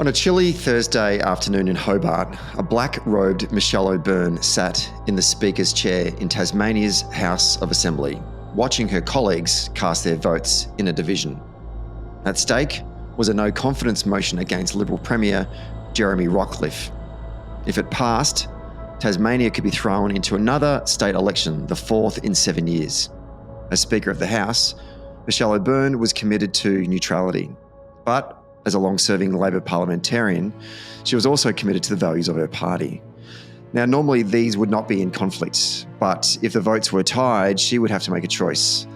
On a chilly Thursday afternoon in Hobart, a black-robed Michelle O'Byrne sat in the Speaker's chair in Tasmania's House of Assembly, watching her colleagues cast their votes in a division. At stake was a no-confidence motion against Liberal Premier Jeremy Rockliff. If it passed, Tasmania could be thrown into another state election, the fourth in 7 years. As Speaker of the House, Michelle O'Byrne was committed to neutrality, but as a long-serving Labor parliamentarian, she was also committed to the values of her party. Now, normally these would not be in conflict, but if the votes were tied, she would have to make a choice.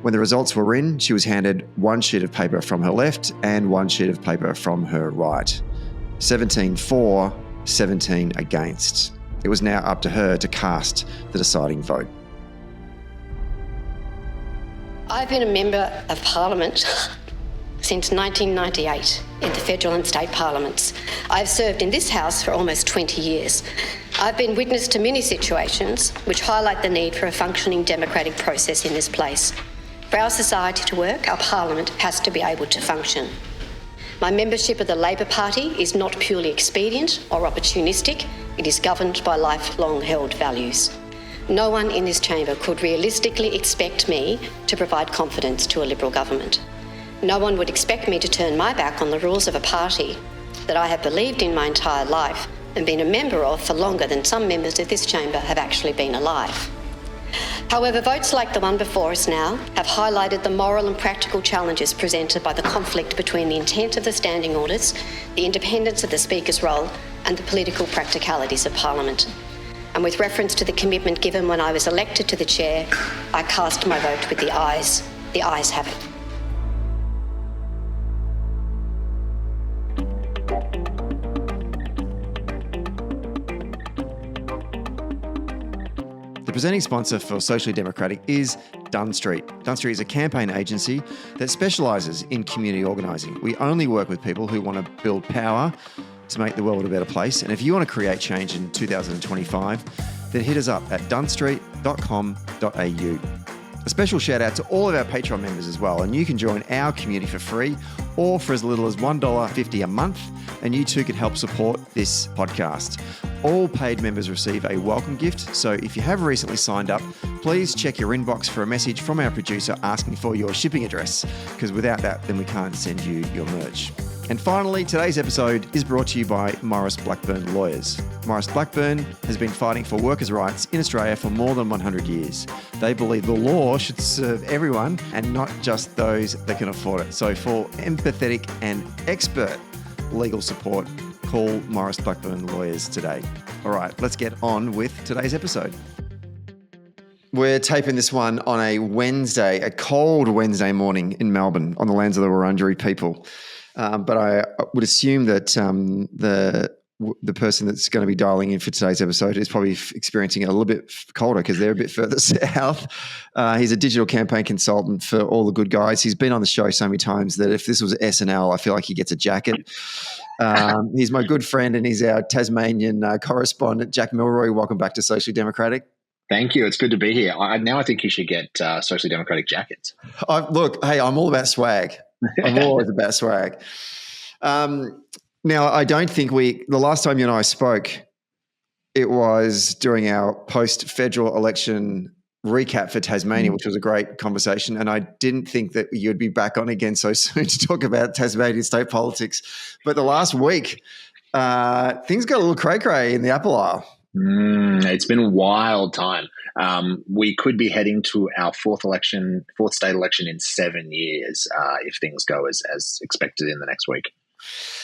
When the results were in, she was handed one sheet of paper from her left and one sheet of paper from her right. 17 for, 17 against. It was now up to her to cast the deciding vote. I've been a member of Parliament since 1998 in the federal and state parliaments. I've served in this House for almost 20 years. I've been witness to many situations which highlight the need for a functioning democratic process in this place. For our society to work, our Parliament has to be able to function. My membership of the Labor Party is not purely expedient or opportunistic. It is governed by lifelong held values. No one in this chamber could realistically expect me to provide confidence to a Liberal government. No one would expect me to turn my back on the rules of a party that I have believed in my entire life and been a member of for longer than some members of this chamber have actually been alive. However, votes like the one before us now have highlighted the moral and practical challenges presented by the conflict between the intent of the standing orders, the independence of the Speaker's role, and the political practicalities of Parliament. And with reference to the commitment given when I was elected to the chair, I cast my vote with the ayes. The ayes have it. The presenting sponsor for Socially Democratic is Dunn Street. Dunn Street is a campaign agency that specialises in community organising. We only work with people who want to build power to make the world a better place. And if you want to create change in 2025, then hit us up at dunnstreet.com.au. A special shout out to all of our Patreon members as well. And you can join our community for free or for as little as $1.50 a month. And you too can help support this podcast. All paid members receive a welcome gift. So if you have recently signed up, please check your inbox for a message from our producer asking for your shipping address, because without that, then we can't send you your merch. And finally, today's episode is brought to you by Maurice Blackburn Lawyers. Maurice Blackburn has been fighting for workers' rights in Australia for more than 100 years. They believe the law should serve everyone and not just those that can afford it. So for empathetic and expert legal support, call Maurice Blackburn Lawyers today. All right, let's get on with today's episode. We're taping this one on a Wednesday, a cold Wednesday morning in Melbourne on the lands of the Wurundjeri people. But I would assume that the person that's going to be dialing in for today's episode is probably experiencing it a little bit colder because they're a bit further south. He's a digital campaign consultant for All the Good Guys. He's been on the show so many times that if this was SNL, I feel like he gets a jacket. He's my good friend and he's our Tasmanian correspondent, Jack Milroy. Welcome back to Socially Democratic. Thank you. It's good to be here. Now I think you should get Socially Democratic jackets. Look, hey, I'm all about swag. I'm always about swag. Now, I don't think the last time you and I spoke, it was during our post-federal election recap for Tasmania, which was a great conversation. And I didn't think that you'd be back on again so soon to talk about Tasmanian state politics. But the last week, things got a little cray-cray in the Apple Isle. It's been a wild time. We could be heading to our fourth state election in 7 years if things go as expected in the next week.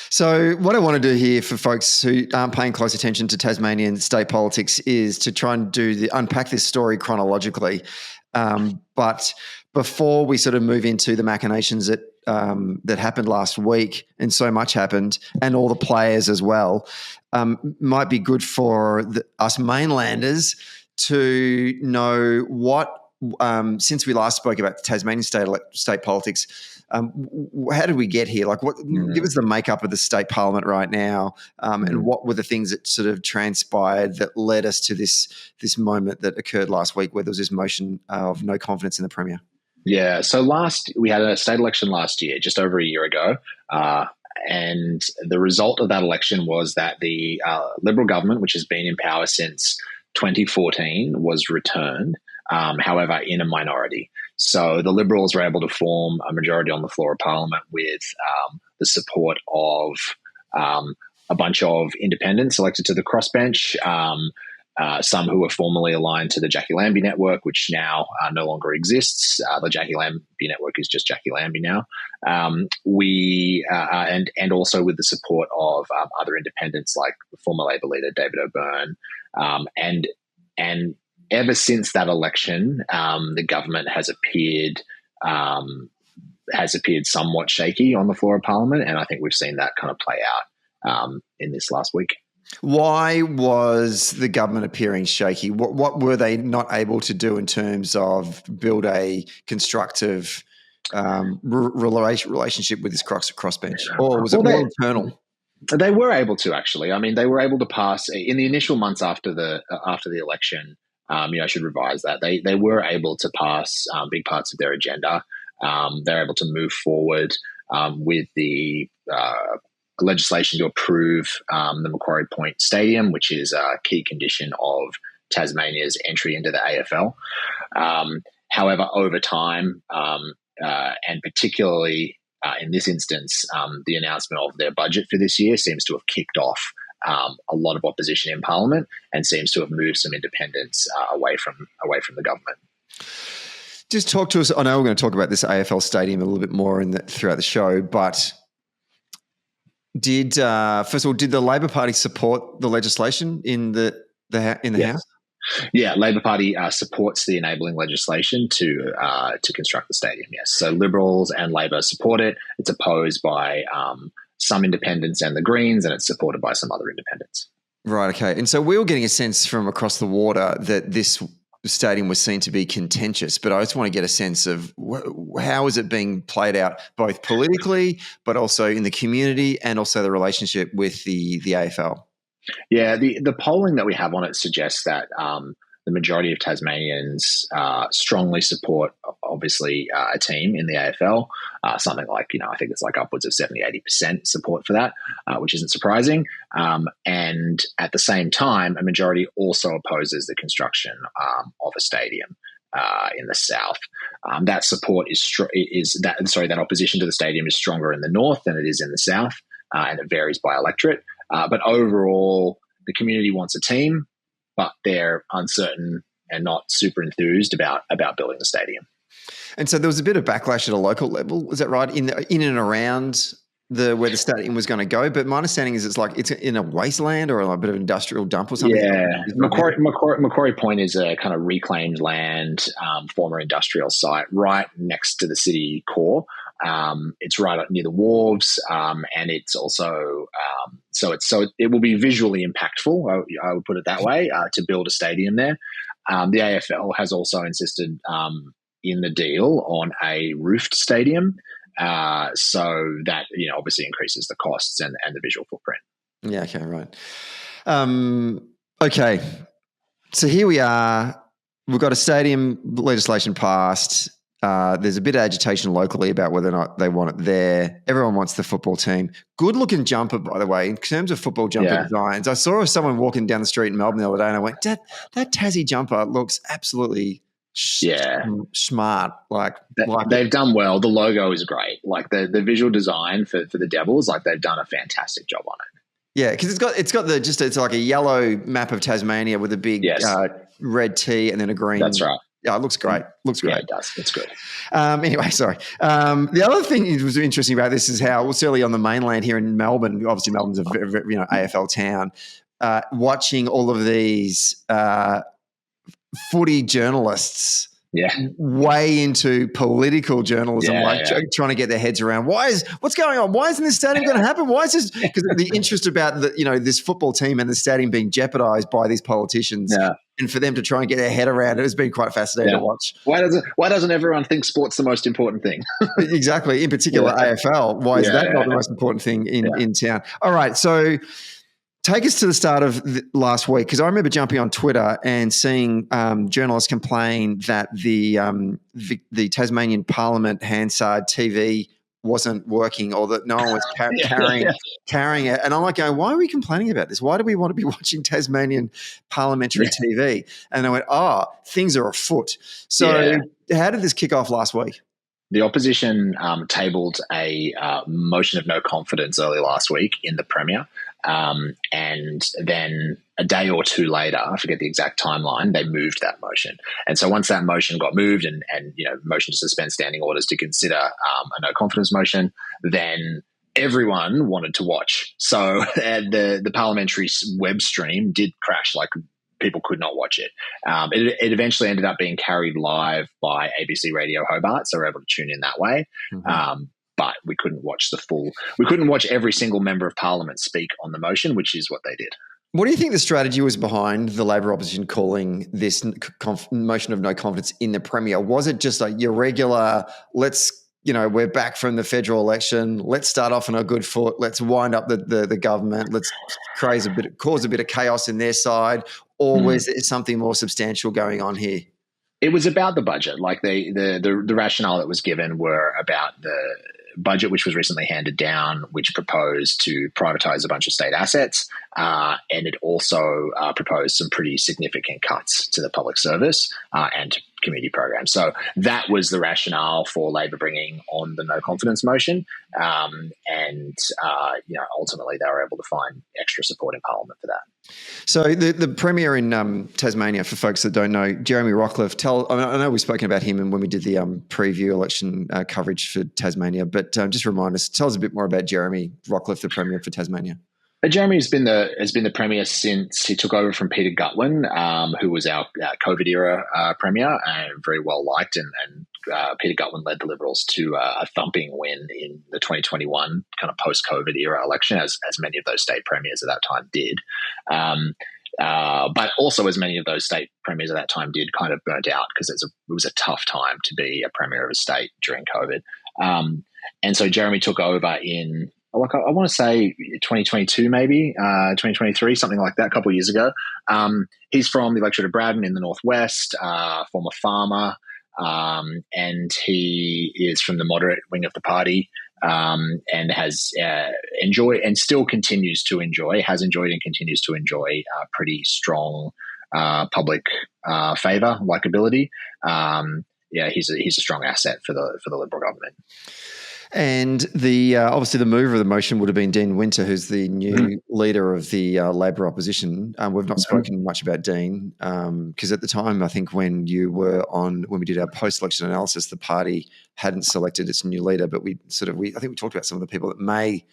So what I want to do here for folks who aren't paying close attention to Tasmanian state politics is to try and unpack this story chronologically. But before we sort of move into the machinations that happened last week, and so much happened, and all the players as well, might be good for us mainlanders to know what, since we last spoke about the Tasmanian state politics, how did we get here? Like, give us the makeup of the state parliament right now, and what were the things that sort of transpired that led us to this moment that occurred last week, where there was this motion of no confidence in the Premier? Yeah. So we had a state election last year, just over a year ago. And the result of that election was that the Liberal government, which has been in power since 2014, was returned, however, in a minority. So the Liberals were able to form a majority on the floor of Parliament with the support of a bunch of independents elected to the crossbench, some who were formerly aligned to the Jackie Lambie network, which now no longer exists. The Jackie Lambie network is just Jackie Lambie now. And also with the support of other independents like former Labor leader David O'Byrne. And ever since that election, the government has appeared somewhat shaky on the floor of Parliament, and I think we've seen that kind of play out in this last week. Why was the government appearing shaky? What were they not able to do in terms of build a constructive relationship with this crossbench? Or was it more internal? They were able to, actually. I mean, they were able to pass in the initial months after the election. I should revise that. They were able to pass big parts of their agenda. They're able to move forward with the legislation to approve the Macquarie Point Stadium, which is a key condition of Tasmania's entry into the AFL. However, over time, and particularly in this instance, the announcement of their budget for this year seems to have kicked off a lot of opposition in Parliament and seems to have moved some independents away from the government. Just talk to us. I know we're going to talk about this AFL Stadium a little bit more throughout the show, but first of all, did the Labor Party support the legislation in the House? Yeah, Labor Party supports the enabling legislation to construct the stadium. Yes, so Liberals and Labor support it. It's opposed by some independents and the Greens, and it's supported by some other independents. Right. Okay. And so we were getting a sense from across the water that this stadium was seen to be contentious, but I just want to get a sense of how is it being played out, both politically, but also in the community, and also the relationship with the AFL. Yeah, the polling that we have on it suggests that the majority of Tasmanians strongly support, obviously, a team in the AFL. Something like, I think it's like upwards of 70-80% support for that, which isn't surprising. And at the same time, a majority also opposes the construction of a stadium in the south. That support that opposition to the stadium is stronger in the north than it is in the south, and it varies by electorate. But overall, the community wants a team, but they're uncertain and not super enthused about building the stadium. And so there was a bit of backlash at a local level, is that right? In and around where the stadium was going to go, but my understanding is it's in a wasteland or a bit of industrial dump or something. Yeah, Macquarie Point is a kind of reclaimed land, former industrial site right next to the city core. It's right up near the wharves, and it's also it will be visually impactful. I would put it that way, to build a stadium there. The AFL has also insisted in the deal on a roofed stadium, so that obviously increases the costs and the visual footprint. Yeah. Okay. Right. Okay. So here we are. We've got a stadium legislation passed. There's a bit of agitation locally about whether or not they want it there. Everyone wants the football team. Good looking jumper, by the way, in terms of football jumper designs. I saw someone walking down the street in Melbourne the other day and I went, that Tassie jumper looks absolutely smart. They've done well. The logo is great. Like the visual design for the Devils, they've done a fantastic job on it. Yeah, because it's like a yellow map of Tasmania with a big red T and then a green. That's right. Yeah, it looks great. Yeah, it does. It's good. Anyway, sorry. The other thing that was interesting about this is how, certainly on the mainland here in Melbourne, obviously Melbourne's a AFL town, watching all of these footy journalists way into political journalism, trying to get their heads around what's going on? Why isn't this stadium going to happen? Why is this? Because the interest about this football team and the stadium being jeopardised by these politicians, and for them to try and get their head around it has been quite fascinating to watch. Why doesn't everyone think sport's the most important thing? Exactly. In particular, AFL. Why is that not the most important thing in town? All right, so take us to the start of last week, because I remember jumping on Twitter and seeing journalists complain that the Tasmanian Parliament Hansard TV wasn't working or that no one was carrying it. And I'm like going, why are we complaining about this? Why do we want to be watching Tasmanian parliamentary TV? And I went, things are afoot. So how did this kick off last week? The opposition tabled a motion of no confidence early last week in the Premier. And then a day or two later, I forget the exact timeline, they moved that motion. And so once that motion got moved and motion to suspend standing orders to consider a no confidence motion, then everyone wanted to watch. So the parliamentary web stream did crash, like people could not watch it. It eventually ended up being carried live by ABC Radio Hobart, so we're able to tune in that way. Mm-hmm. But we couldn't watch we couldn't watch every single member of parliament speak on the motion, which is what they did. What do you think the strategy was behind the Labor opposition calling this motion of no confidence in the Premier? Was it just like your regular, we're back from the federal election, let's start off on a good foot, let's wind up the government, let's cause a bit of chaos in their side, or was it something more substantial going on here? It was about the budget. Like the rationale that was given were about the budget, which was recently handed down, which proposed to privatise a bunch of state assets, and it also proposed some pretty significant cuts to the public service and community programs. So that was the rationale for Labor bringing on the no confidence motion, and ultimately they were able to find extra support in Parliament for that. So the Premier in Tasmania, for folks that don't know, Jeremy Rockliff, I know we've spoken about him when we did the preview election coverage for Tasmania, but just remind us, tell us a bit more about Jeremy Rockliff, the Premier for Tasmania. Jeremy has been the Premier since he took over from Peter Gutwein, who was our COVID era Premier and very well liked. And Peter Gutwein led the Liberals to a thumping win in the 2021 kind of post-COVID era election, as many of those state premiers at that time did. But also, as many of those state premiers at that time did, kind of burnt out because it was a tough time to be a Premier of a state during COVID. And so Jeremy took over in, I want to say 2022, maybe 2023, something like that, a couple of years ago. He's from the electorate of Braddon in the northwest, former farmer, and he is from the moderate wing of the party, and has enjoyed and still continues to enjoy, has enjoyed and continues to enjoy pretty strong public favour, likability. He's a strong asset for the Liberal government. And the obviously the mover of the motion would have been Dean Winter, who's the new leader of the Labor opposition. We've not spoken much about Dean because at the time, I think when we did our post-election analysis, the party hadn't selected its new leader, but I think we talked about some of the people that may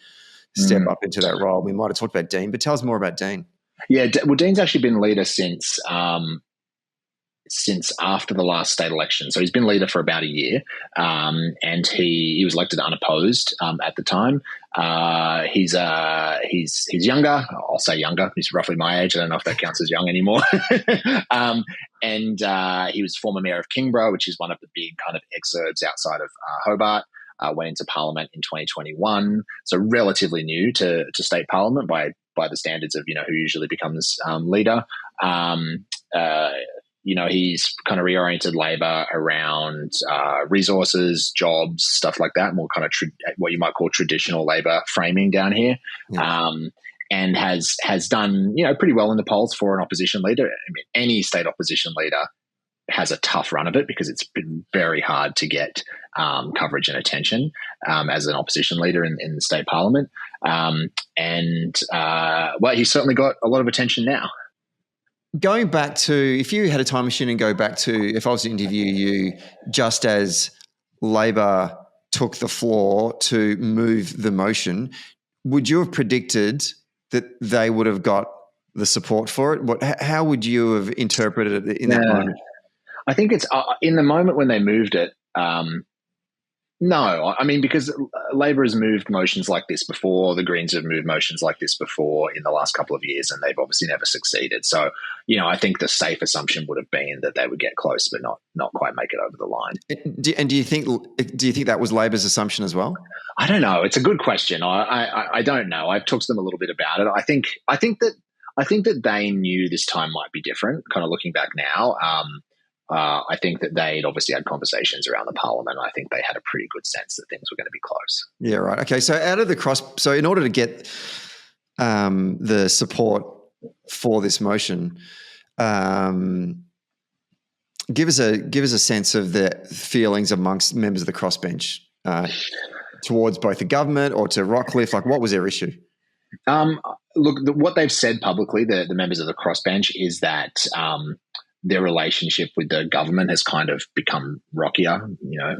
step up into that role. We might have talked about Dean, but tell us more about Dean. Yeah, well, Dean's actually been leader since after the last state election. So he's been leader for about a year, and he was elected unopposed at the time. He's younger. I'll say younger. He's roughly my age. I don't know if that counts as young anymore. And he was former mayor of Kingborough, which is one of the big kind of exurbs outside of Hobart. Went into Parliament in 2021, so relatively new to state Parliament by the standards of who usually becomes leader. He's kind of reoriented Labor around resources, jobs, stuff like that, more kind of what you might call traditional Labor framing down here, and has done pretty well in the polls for an opposition leader. I mean, any state opposition leader has a tough run of it because it's been very hard to get coverage and attention as an opposition leader in the state Parliament. He's certainly got a lot of attention now. Going back to, if you had a time machine and go back to, if I was to interview you just as Labor took the floor to move the motion, would you have predicted that they would have got the support for it? How would you have interpreted it in that moment? I think it's in the moment when they moved it. No, I mean, because Labor has moved motions like this before. The Greens have moved motions like this before in the last couple of years, and they've obviously never succeeded. So, I think the safe assumption would have been that they would get close, but not quite make it over the line. And do you think that was Labor's assumption as well? I don't know. It's a good question. I don't know. I've talked to them a little bit about it. I think that they knew this time might be different. Kind of looking back now. I think that they'd obviously had conversations around the Parliament. I think they had a pretty good sense that things were going to be close. Yeah, right. Okay, so out of the so in order to get the support for this motion, give us a sense of the feelings amongst members of the crossbench towards both the government or to Rockliff. Like, what was their issue? Look, what they've said publicly, the members of the crossbench, is that their relationship with the government has kind of become rockier,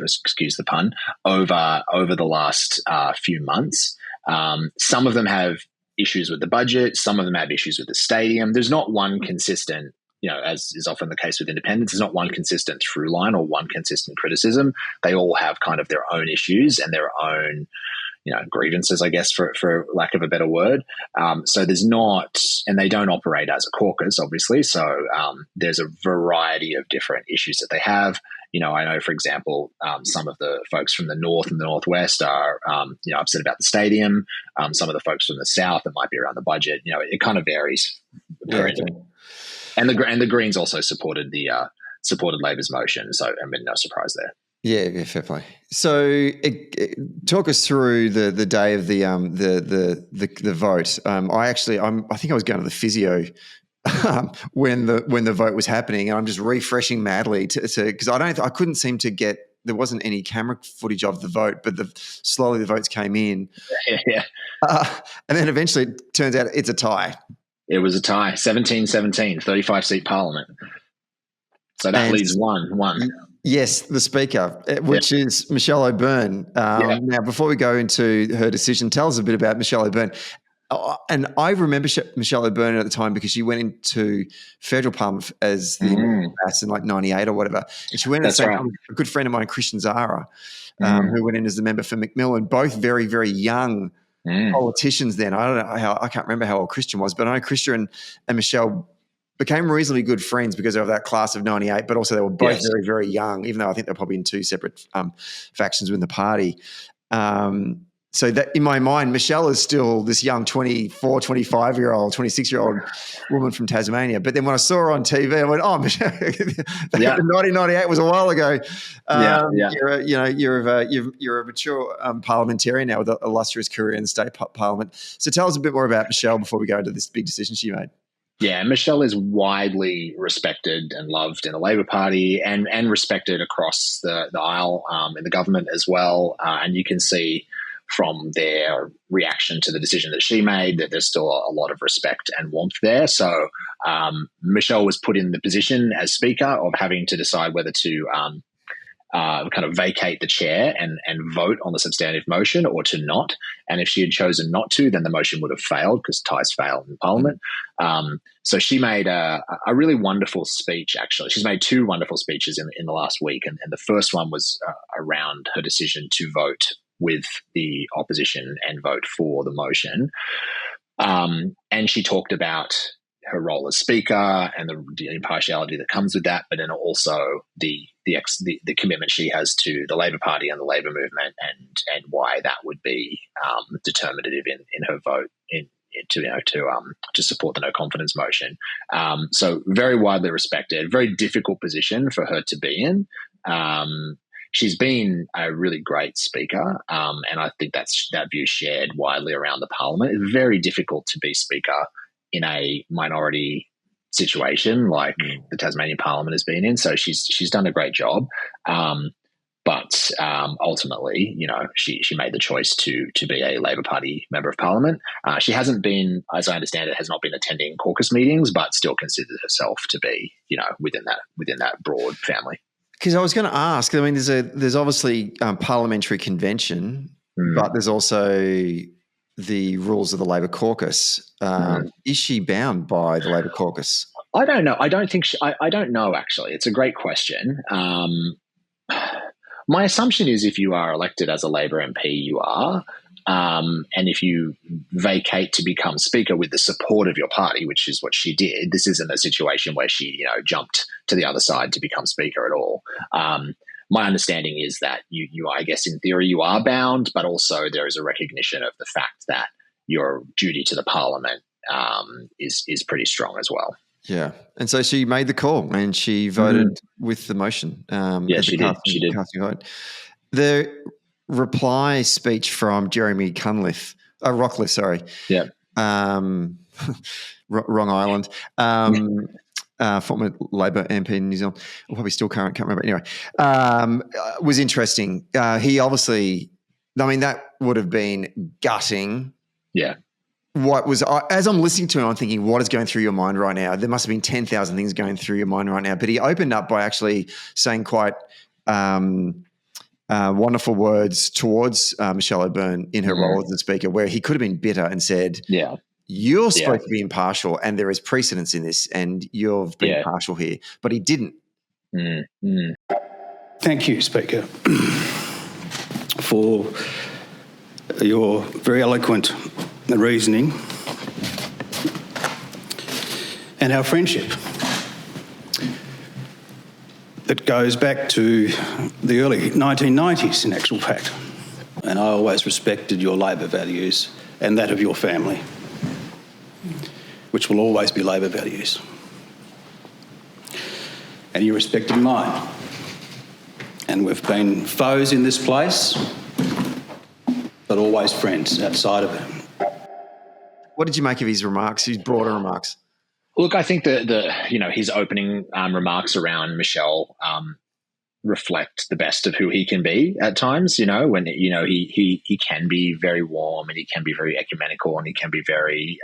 excuse the pun, over the last few months. Some of them have issues with the budget. Some of them have issues with the stadium. There's not one consistent, as is often the case with independents, there's not one consistent through line or one consistent criticism. They all have kind of their own issues and their own grievances, I guess, for lack of a better word. So there's not, and they don't operate as a caucus, obviously. So there's a variety of different issues that they have. I know, for example, some of the folks from the north and the northwest are, upset about the stadium. Some of the folks from the south, it might be around the budget. It kind of varies. And the Greens also supported Labor's motion. So no surprise there. Yeah, fair play. So, talk us through the day of the vote. I think I was going to the physio when the vote was happening, and I'm just refreshing madly because I couldn't seem to get. There wasn't any camera footage of the vote, but slowly the votes came in. Yeah. And then eventually it turns out it's a tie. It was a tie, 17-17, 35-seat parliament. So that leaves one. Yes, the Speaker, which is Michelle O'Byrne. Now, before we go into her decision, tell us a bit about Michelle O'Byrne. And I remember Michelle O'Byrne at the time because she went into federal parliament as the in like 98 or whatever. And she went in a good friend of mine, Christian Zara, who went in as the member for Macmillan, both very, very young politicians then. I can't remember how old Christian was, but I know Christian and Michelle became reasonably good friends because of that class of 98, but also they were both very, very young, even though I think they're probably in two separate factions within the party. So that in my mind, Michelle is still this young 24, 25-year-old, 26-year-old woman from Tasmania. But then when I saw her on TV, I went, "Oh, Michelle, 1998 was a while ago." You're a mature parliamentarian now with an illustrious career in the state parliament. So tell us a bit more about Michelle before we go into this big decision she made. Yeah, Michelle is widely respected and loved in the Labor Party and respected across the aisle in the government as well. And you can see from their reaction to the decision that she made that there's still a lot of respect and warmth there. So Michelle was put in the position as Speaker of having to decide whether to kind of vacate the chair and vote on the substantive motion or to not. And if she had chosen not to, then the motion would have failed because ties fail in Parliament. So she made a really wonderful speech, actually. She's made two wonderful speeches in the last week. And the first one was around her decision to vote with the opposition and vote for the motion. And she talked about her role as Speaker and the impartiality that comes with that, but then also the commitment she has to the Labor Party and the Labor movement and why that would be determinative in her vote to support the no confidence motion. So very widely respected, very difficult position for her to be in. She's been a really great speaker, and I think that view shared widely around the Parliament. It's very difficult to be Speaker in a minority situation like the Tasmanian Parliament has been in. So she's done a great job. But ultimately, she made the choice to be a Labor Party Member of Parliament. She hasn't been, as I understand it, has not been attending caucus meetings, but still considers herself to be, within that broad family. Because I was going to ask, I mean, there's obviously parliamentary convention, but there's also the rules of the Labor caucus. Is she bound by the Labor caucus? I don't know. I don't think I don't know, actually. It's a great question. My assumption is if you are elected as a Labor MP, you are. And if you vacate to become Speaker with the support of your party, which is what she did, this isn't a situation where she, jumped to the other side to become Speaker at all. My understanding is that you, I guess, in theory, you are bound, but also there is a recognition of the fact that your duty to the Parliament is pretty strong as well. Yeah. And so she made the call and she voted with the motion. Yeah, she did. She did. Casting vote. The reply speech from Jeremy Rockliff, sorry. Yeah. Wrong island. Former Labor MP in New Zealand, or probably still current, can't remember. Anyway, was interesting. He obviously, that would have been gutting. Yeah. What was, as I'm listening to him, I'm thinking, what is going through your mind right now? There must have been 10,000 things going through your mind right now. But he opened up by actually saying quite wonderful words towards Michelle O'Byrne in her role as the Speaker, where he could have been bitter and said, yeah, you're supposed to be impartial and there is precedence in this and you've been partial here. But he didn't. Thank you, Speaker, for your very eloquent reasoning and our friendship that goes back to the early 1990s, in actual fact. And I always respected your Labor values and that of your family, which will always be Labor values. And you respected mine. And we've been foes in this place, but always friends outside of it. What did you make of his remarks, his broader remarks? Look, I think his opening remarks around Michelle reflect the best of who he can be at times. When he can be very warm and he can be very ecumenical and he can be very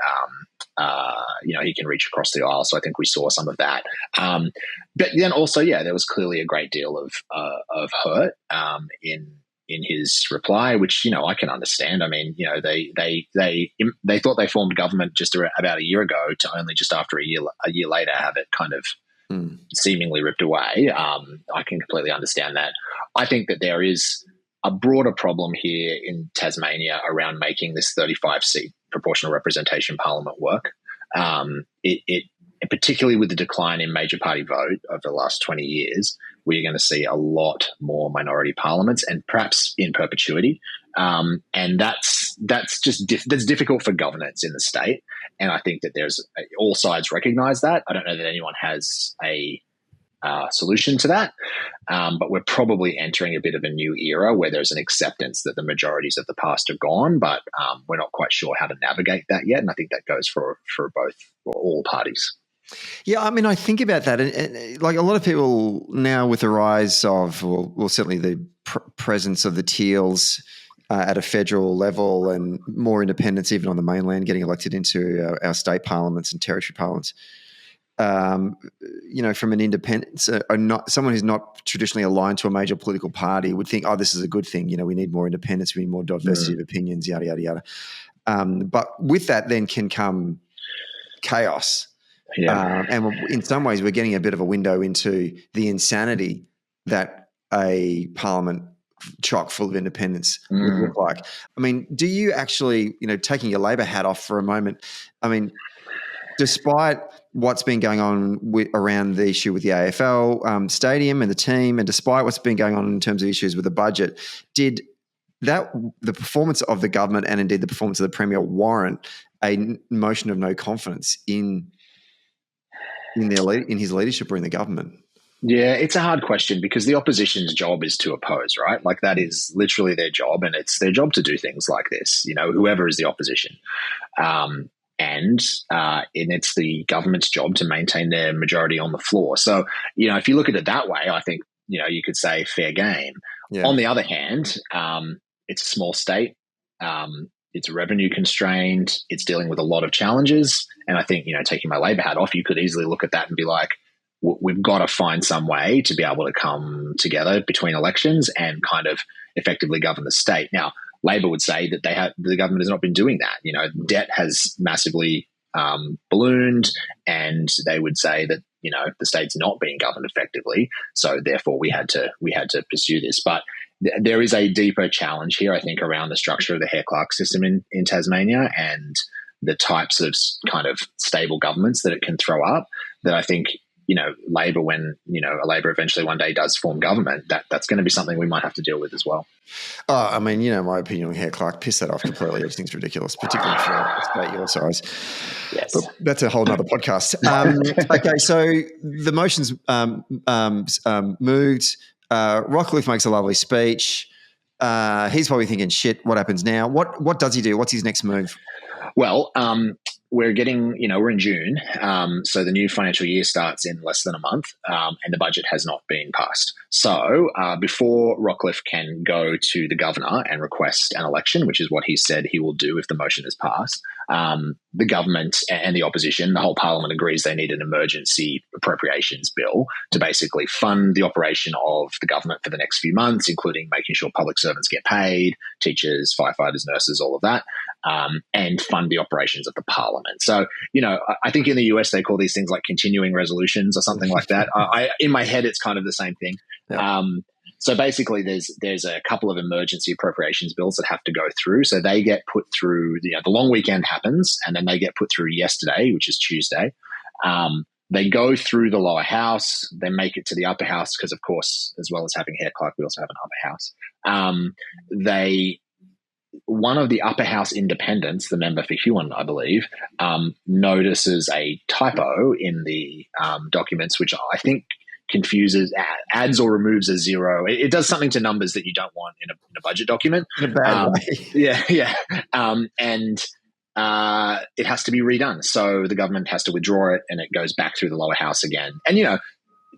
he can reach across the aisle. So I think we saw some of that. But then also, there was clearly a great deal of hurt in his reply, which I can understand. They thought they formed government just about a year ago to only just after a year later have it kind of seemingly ripped away. I can completely understand that. I think that there is a broader problem here in Tasmania around making this 35-seat proportional representation parliament work. It particularly with the decline in major party vote over the last 20 years, we're going to see a lot more minority parliaments and perhaps in perpetuity. And that's difficult for governance in the state. And I think that all sides recognise that. I don't know that anyone has a solution to that. But we're probably entering a bit of a new era where there's an acceptance that the majorities of the past are gone, but we're not quite sure how to navigate that yet. And I think that goes for all parties. Yeah, I think about that, and like a lot of people now, with the rise of, well certainly the presence of the Teals at a federal level and more independents even on the mainland getting elected into our state parliaments and territory parliaments. From an independent, someone who's not traditionally aligned to a major political party would think, this is a good thing. We need more independence, we need more diversity of opinions, yada, yada, yada. But with that then can come chaos. Yeah. And in some ways we're getting a bit of a window into the insanity that a parliament chock full of independents would look like. Do you actually, taking your Labor hat off for a moment, despite what's been going on around the issue with the AFL Stadium and the team, and despite what's been going on in terms of issues with the budget, did the performance of the government and indeed the performance of the Premier warrant a motion of no confidence in his leadership or in the government? Yeah, it's a hard question because the opposition's job is to oppose, right? Like that is literally their job, and it's their job to do things like this, whoever is the opposition. And it's the government's job to maintain their majority on the floor. So, if you look at it that way, I think, you could say fair game. Yeah. On the other hand, it's a small state. It's revenue constrained. It's dealing with a lot of challenges. And I think, taking my Labor hat off, you could easily look at that and be like, we've got to find some way to be able to come together between elections and kind of effectively govern the state. Now, Labor would say that the government has not been doing that. Debt has massively ballooned, and they would say that the state's not being governed effectively. So therefore, we had to pursue this. But there is a deeper challenge here, I think, around the structure of the Hare-Clark system in Tasmania and the types of kind of stable governments that it can throw up. That I think Labor, when, Labor eventually one day does form government, that's going to be something we might have to deal with as well. I mean, my opinion on Hare Clark, piss that off completely. Everything's ridiculous, particularly for a state your size. Yes. But that's a whole nother podcast. Okay, so the motion's moved. Rockliff makes a lovely speech. He's probably thinking, shit, what happens now? What does he do? What's his next move? Well, we're in June, so the new financial year starts in less than a month, and the budget has not been passed. So before Rockliff can go to the governor and request an election, which is what he said he will do if the motion is passed, the government and the opposition, the whole parliament agrees they need an emergency appropriations bill to basically fund the operation of the government for the next few months, including making sure public servants get paid, teachers, firefighters, nurses, all of that, and fund the operations of the parliament. So, I think in the US they call these things like continuing resolutions or something like that. In my head, it's kind of the same thing. Yeah. So basically, there's a couple of emergency appropriations bills that have to go through. So they get put through. The long weekend happens, and then they get put through yesterday, which is Tuesday. They go through the lower house. They make it to the upper house because, of course, as well as having Hare Clark, we also have an upper house. One of the upper house independents, the member for Huon, I believe, notices a typo in the documents, which I think confuses, adds or removes a zero. It does something to numbers that you don't want in a budget document. In a bad way. Yeah. And it has to be redone. So the government has to withdraw it, and it goes back through the lower house again. And,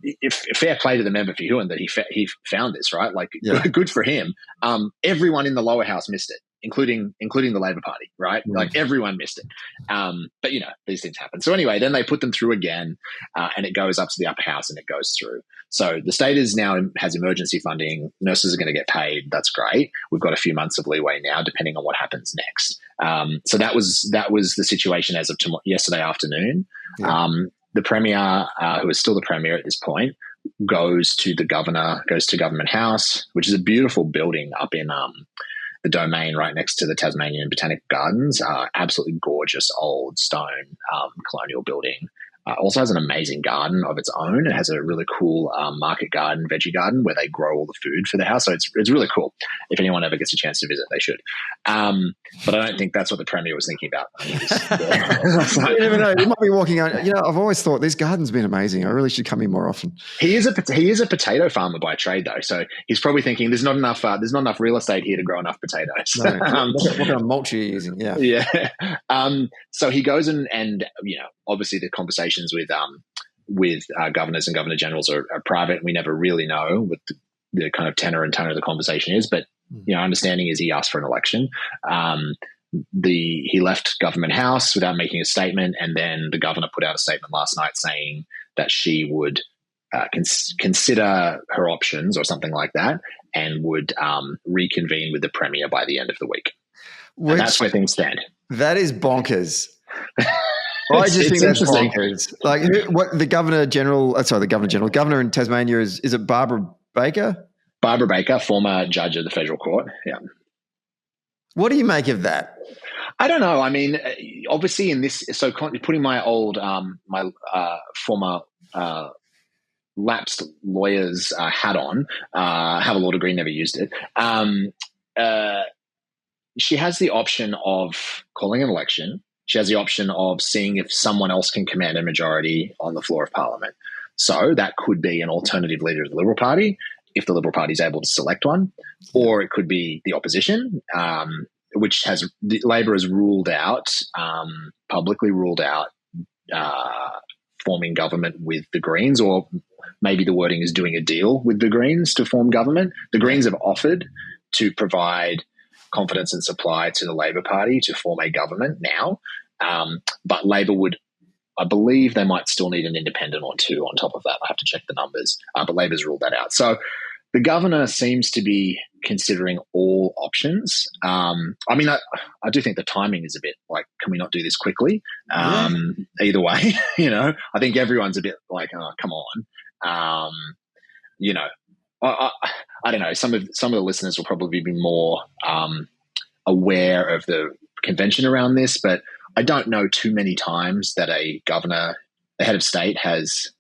if fair play to the member for Huon that he found this, right? Like, good for him. Everyone in the lower house missed it, including the Labor Party, right? Like, everyone missed it. But these things happen. So anyway, then they put them through again, and it goes up to the upper house and it goes through. So the state has emergency funding. Nurses are going to get paid. That's great. We've got a few months of leeway now, depending on what happens next. So that was the situation as of yesterday afternoon. Yeah. The Premier, who is still the Premier at this point, goes to Government House, which is a beautiful building up in the Domain right next to the Tasmanian Botanic Gardens. Absolutely gorgeous old stone colonial building. Also has an amazing garden of its own. It has a really cool market garden, veggie garden, where they grow all the food for the house. So it's really cool. If anyone ever gets a chance to visit, they should. But I don't think that's what the Premier was thinking about. You never know. You might be walking out. I've always thought this garden's been amazing. I really should come in more often. He is a potato farmer by trade, though. So he's probably thinking there's not enough real estate here to grow enough potatoes. No. What kind of mulch are you using? Yeah. Yeah. So he goes and obviously the conversations with governors and governor generals are private, and we never really know what the kind of tenor and tone of the conversation is. But understanding is he asked for an election. He left Government House without making a statement, and then the governor put out a statement last night saying that she would consider her options or something like that, and would reconvene with the Premier by the end of the week. And that's where things stand. That is bonkers. I just think that's bonkers. Like, the governor in Tasmania is it Barbara Baker? Barbara Baker, former judge of the federal court. Yeah. What do you make of that? I don't know. I mean, obviously in this, so putting my old, former lapsed lawyer's hat on, have a law degree, never used it. She has the option of calling an election. She has the option of seeing if someone else can command a majority on the floor of Parliament. So that could be an alternative leader of the Liberal Party, if the Liberal Party is able to select one, or it could be the opposition, which Labor has ruled out, publicly ruled out forming government with the Greens, or maybe the wording is doing a deal with the Greens to form government. The Greens have offered to provide confidence and supply to the Labor Party to form a government now. But Labor would, I believe they might still need an independent or two on top of that. I have to check the numbers, but Labor's ruled that out. So the governor seems to be considering all options. I mean, I do think the timing is a bit like, can we not do this quickly? Either way, I think everyone's a bit like, oh, come on. I don't know. Some of the listeners will probably be more aware of the convention around this, but I don't know too many times that a governor, the head of state, has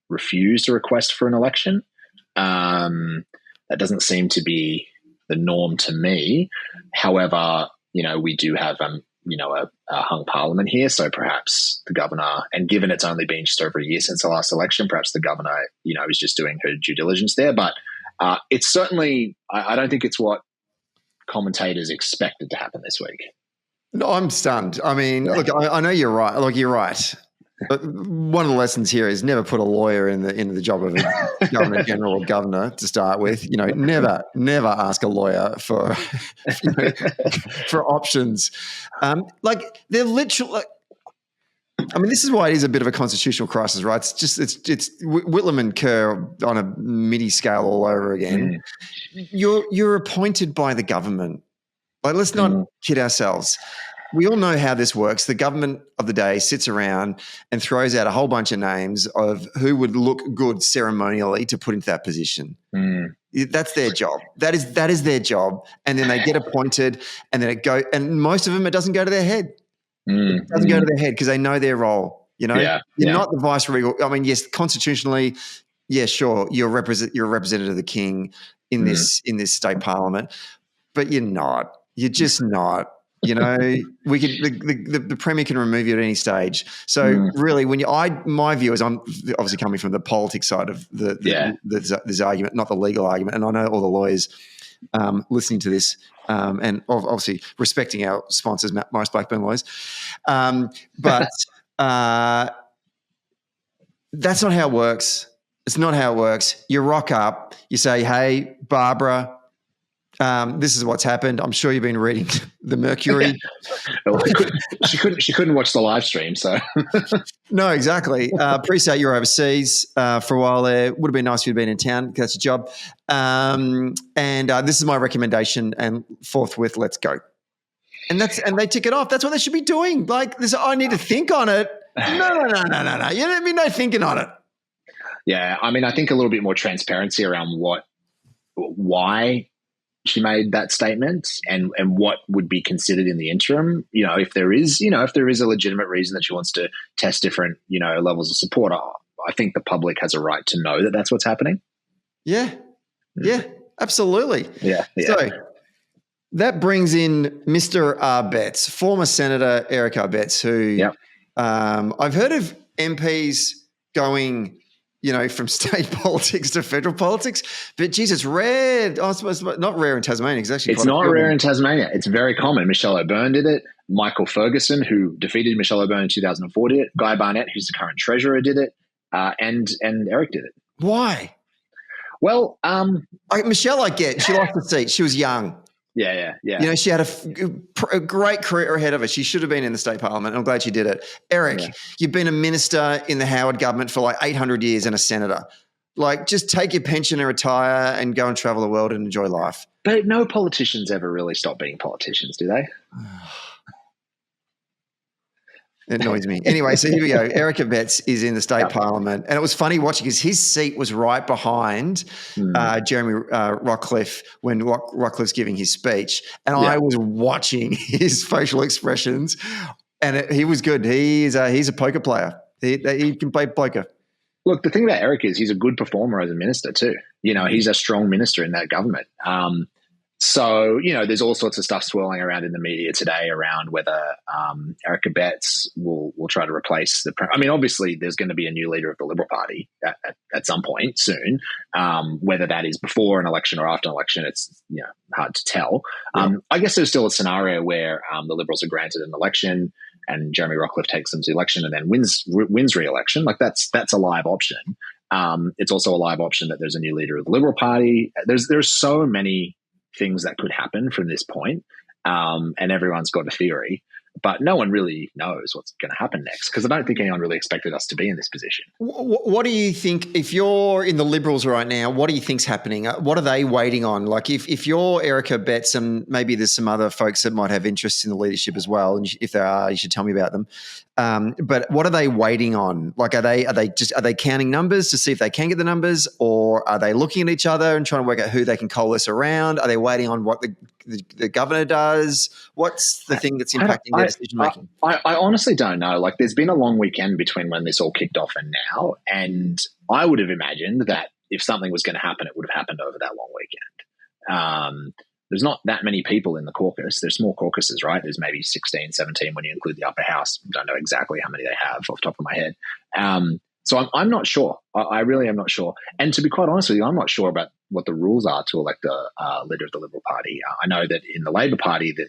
refused a request for an election. That doesn't seem to be the norm to me. However, we do have a hung parliament here, so perhaps the governor, and given it's only been just over a year since the last election, perhaps the governor, is just doing her due diligence there. But it's certainly, I don't think it's what commentators expected to happen this week. No, I'm stunned. I mean, look, I know you're right. Look, you're right. But one of the lessons here is never put a lawyer in the job of a governor general or governor to start with. Never ask a lawyer for for options. They're literally. I mean, this is why it is a bit of a constitutional crisis, right? It's Whitlam and Kerr on a MIDI scale all over again. You're appointed by the government. Let's not kid ourselves. We all know how this works. The government of the day sits around and throws out a whole bunch of names of who would look good ceremonially to put into that position. That's their job. That is their job. And then they get appointed, and then and most of them, it doesn't go to their head. It doesn't go to their head because they know their role. You're not the vice regal. I mean, yes, constitutionally, yeah, sure, you're a representative of the king in this state parliament, but you're not. You're just not. We could the Premier can remove you at any stage. So really, my view is, I'm obviously coming from the politics side of this argument, not the legal argument, and I know all the lawyers listening to this, and obviously respecting our sponsors, Morris Blackburn Lawyers, but that's not how it works. It's not how it works. You rock up, you say, "Hey, Barbara, this is what's happened. I'm sure you've been reading the Mercury." She couldn't watch the live stream, so no, exactly. Appreciate you're overseas for a while there. Would have been nice if you'd been in town. That's your job. And this is my recommendation. And forthwith, let's go. And they tick it off. That's what they should be doing. Like this, I need to think on it. No. You don't mean no thinking on it. Yeah, I mean, I think a little bit more transparency around why she made that statement and what would be considered in the interim. If there is a legitimate reason that she wants to test different, levels of support, I think the public has a right to know that that's what's happening. Yeah, absolutely. Yeah. So that brings in Mr. Betts, former Senator Eric Betts, who I've heard of MPs going from state politics to federal politics. But, geez, it's rare. I suppose not rare in Tasmania. It's not rare in Tasmania. It's very common. Michelle O'Byrne did it. Michael Ferguson, who defeated Michelle O'Byrne in 2004, did it. Guy Barnett, who's the current treasurer, did it. And Eric did it. Why? Well, Michelle, I get. She lost the seat. She was young. Yeah. She had a great career ahead of her. She should have been in the state parliament. I'm glad she did it. Eric, you've been a minister in the Howard government for 800 years and a senator. Just take your pension and retire and go and travel the world and enjoy life. But no politicians ever really stop being politicians, do they? It annoys me. Anyway, so here we go. Eric Betts is in the state parliament. And it was funny watching because his seat was right behind Jeremy Rockliff when Rockliff's giving his speech. And I was watching his facial expressions and he was good. He's a poker player. He can play poker. Look, the thing about Eric is he's a good performer as a minister too. He's a strong minister in that government. So, there's all sorts of stuff swirling around in the media today around whether Erica Betts will try to replace the – I mean, obviously there's going to be a new leader of the Liberal Party at some point soon. Whether that is before an election or after an election, it's hard to tell. I guess there's still a scenario where the Liberals are granted an election and Jeremy Rockliff takes them to the election and then wins re-election. That's a live option. It's also a live option that there's a new leader of the Liberal Party. There's so many things that could happen from this point, and everyone's got a theory, but no one really knows what's going to happen next because I don't think anyone really expected us to be in this position. What do you think, if you're in the Liberals right now, what do you think's happening? What are they waiting on? If you're Erica Betts, and maybe there's some other folks that might have interests in the leadership as well, and if there are, you should tell me about them. But what are they waiting on? Are they counting numbers to see if they can get the numbers, or are they looking at each other and trying to work out who they can coalesce around? Are they waiting on what the governor does? What's the thing that's impacting their decision making? I honestly don't know. There's been a long weekend between when this all kicked off and now, and I would have imagined that if something was going to happen, it would have happened over that long weekend. There's not that many people in the caucus. There's small caucuses, right? There's maybe 16, 17 when you include the upper house. Don't know exactly how many they have off the top of my head. So I'm not sure. I really am not sure. And to be quite honest with you, I'm not sure about what the rules are to elect a leader of the Liberal Party. I know that in the Labor Party that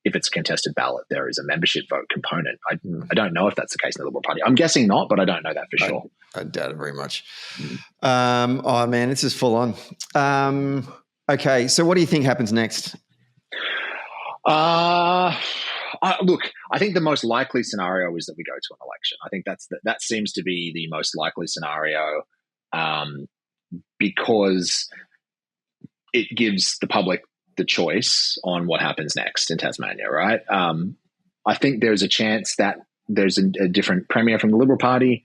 if it's a contested ballot, there is a membership vote component. I don't know if that's the case in the Liberal Party. I'm guessing not, but I don't know that for sure. I doubt it very much. Oh, man, this is full on. Okay, so what do you think happens next? Look, I think the most likely scenario is that we go to an election. I think that seems to be the most likely scenario because it gives the public the choice on what happens next in Tasmania, right? I think there's a chance that there's a different premier from the Liberal Party.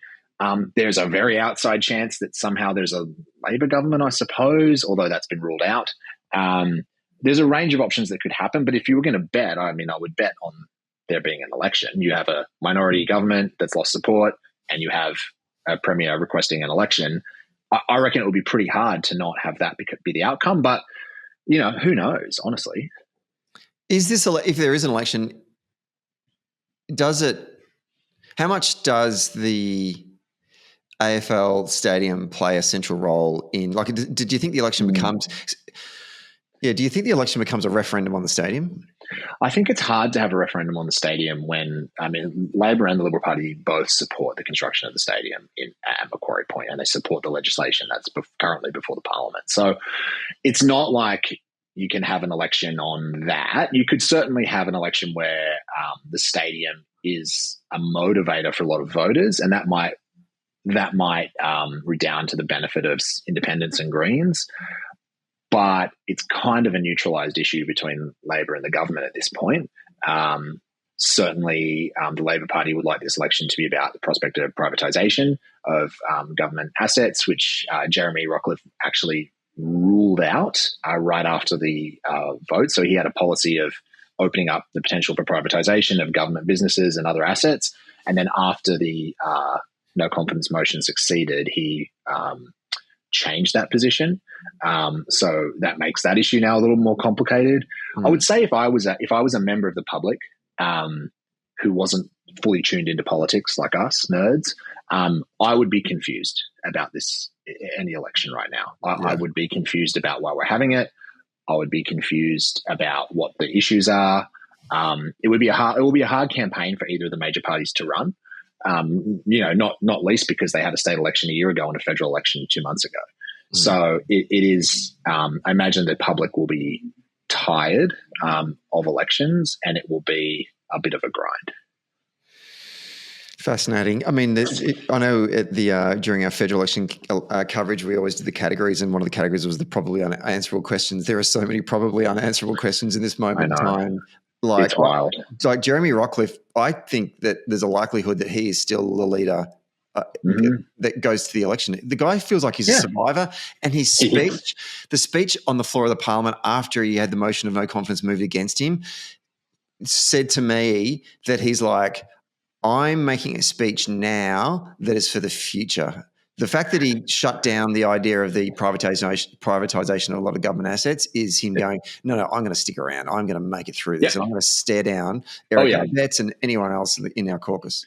There's a very outside chance that somehow there's a Labor government, I suppose, although that's been ruled out. There's a range of options that could happen, but if you were going to bet, I would bet on there being an election. You have a minority government that's lost support, and you have a premier requesting an election. I reckon it would be pretty hard to not have that be the outcome, but who knows, honestly. Is this, if there is an election, how much does the AFL Stadium play a central role in, do you think the election becomes a referendum on the stadium? I think it's hard to have a referendum on the stadium when, Labor and the Liberal Party both support the construction of the stadium at Macquarie Point, and they support the legislation that's currently before the Parliament. So it's not like you can have an election on that. You could certainly have an election where the stadium is a motivator for a lot of voters, and that might redound to the benefit of independents and Greens. But it's kind of a neutralised issue between Labor and the government at this point. Certainly, the Labor Party would like this election to be about the prospect of privatisation of government assets, which Jeremy Rockliff actually ruled out right after the vote. So he had a policy of opening up the potential for privatisation of government businesses and other assets. And then after the no confidence motion succeeded, he changed that position. So that makes that issue now a little more complicated. I would say if I was a member of the public who wasn't fully tuned into politics like us nerds, I would be confused about any election right now. I would be confused about why we're having it. I would be confused about what the issues are. It will be a hard campaign for either of the major parties to run. Not least because they had a state election a year ago and a federal election 2 months ago. So it is, I imagine the public will be tired of elections, and it will be a bit of a grind. Fascinating. I mean, I know during our federal election coverage, we always did the categories, and one of the categories was the probably unanswerable questions. There are so many probably unanswerable questions in this moment in time. It's wild. Like Jeremy Rockliff, I think that there's a likelihood that he is still the leader that goes to the election. The guy feels like he's a survivor, and his speech, the speech on the floor of the Parliament after he had the motion of no confidence moved against him, said to me that he's like, I'm making a speech now that is for the future. The fact that he shut down the idea of the privatisation of a lot of government assets is him going, no, I'm going to stick around. I'm going to make it through this. And I'm going to stare down Eric Betts and anyone else in our caucus.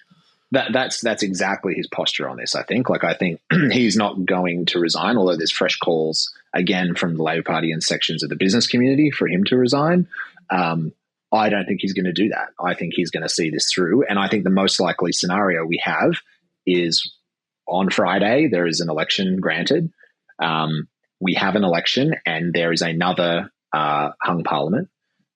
That's exactly his posture on this, I think. I think he's not going to resign, although there's fresh calls, again, from the Labor Party and sections of the business community for him to resign. I don't think he's going to do that. I think he's going to see this through. And I think the most likely scenario we have is on Friday, there is an election granted. We have an election and there is another hung parliament.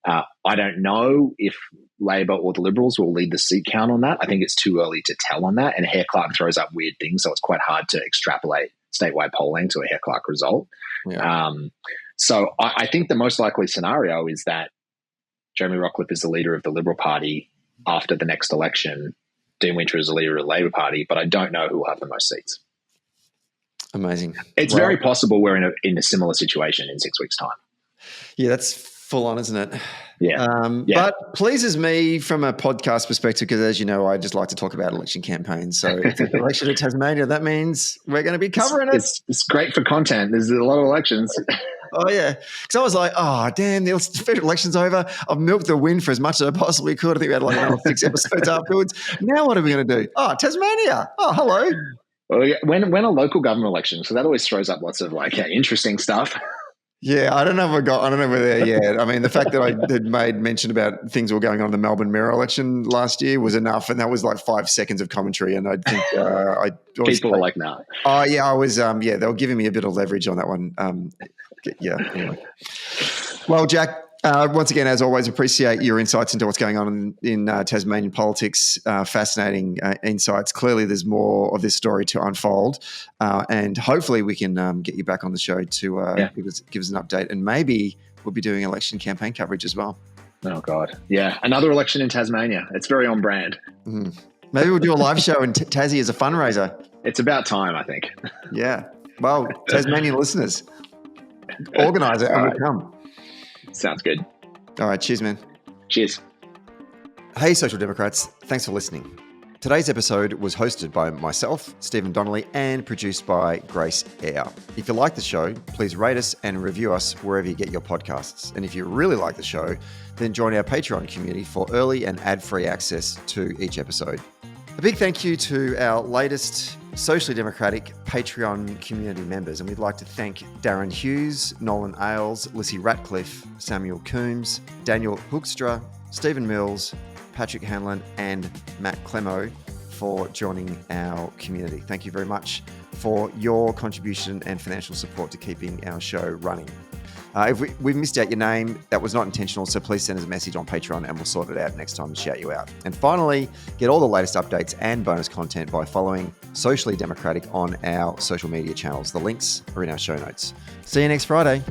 I don't know if Labor or the Liberals will lead the seat count on that. I think it's too early to tell on that. And Hare throws up weird things, so it's quite hard to extrapolate statewide polling to a Hare result. Yeah. So I think the most likely scenario is that Jeremy Rockliff is the leader of the Liberal Party after the next election. Dean Winter is the leader of the Labor Party, but I don't know who will have the most seats. Amazing. It's very possible we're in a similar situation in 6 weeks' time. Yeah, that's full on, isn't it? Yeah. But pleases me from a podcast perspective because, as you know, I just like to talk about election campaigns. So if it's an election in Tasmania, that means we're going to be covering it. It's great for content. There's a lot of elections. Oh, yeah. Because I was like, oh, damn, the federal election's over. I've milked the win for as much as I possibly could. I think we had like another 6 episodes afterwards. Now what are we going to do? Oh, Tasmania. Oh, hello. Well, yeah, when a local government election, so that always throws up lots of interesting stuff. Yeah, I don't know if we're there yet. I mean, the fact that I had made mention about things that were going on in the Melbourne mayor election last year was enough, and that was like 5 seconds of commentary. And I think People were like, "Nah." Oh yeah, I was. They were giving me a bit of leverage on that one. Anyway. Well, Jack. Once again, as always, appreciate your insights into what's going on in Tasmanian politics. Fascinating insights. Clearly, there's more of this story to unfold, and hopefully, we can get you back on the show to give us an update, and maybe we'll be doing election campaign coverage as well. Oh God, yeah, another election in Tasmania. It's very on brand. Mm. Maybe we'll do a live show in Tassie as a fundraiser. It's about time, I think. Yeah. Well, Tasmanian listeners, organise it and we'll come. Sounds good. All right. Cheers, man. Cheers. Hey, Social Democrats. Thanks for listening. Today's episode was hosted by myself, Stephen Donnelly, and produced by Grace Hare. If you like the show, please rate us and review us wherever you get your podcasts. And if you really like the show, then join our Patreon community for early and ad-free access to each episode. A big thank you to our latest socially democratic Patreon community members, and we'd like to thank Darren Hughes, Nolan Ailes, Lissy Ratcliffe, Samuel Coombs, Daniel Hoekstra, Stephen Mills, Patrick Hanlon, and Matt Clemo for joining our community. Thank you very much for your contribution and financial support to keeping our show running. If we've missed out your name, that was not intentional, so please send us a message on Patreon and we'll sort it out next time and shout you out. And finally, get all the latest updates and bonus content by following Socially Democratic on our social media channels. The links are in our show notes. See you next Friday.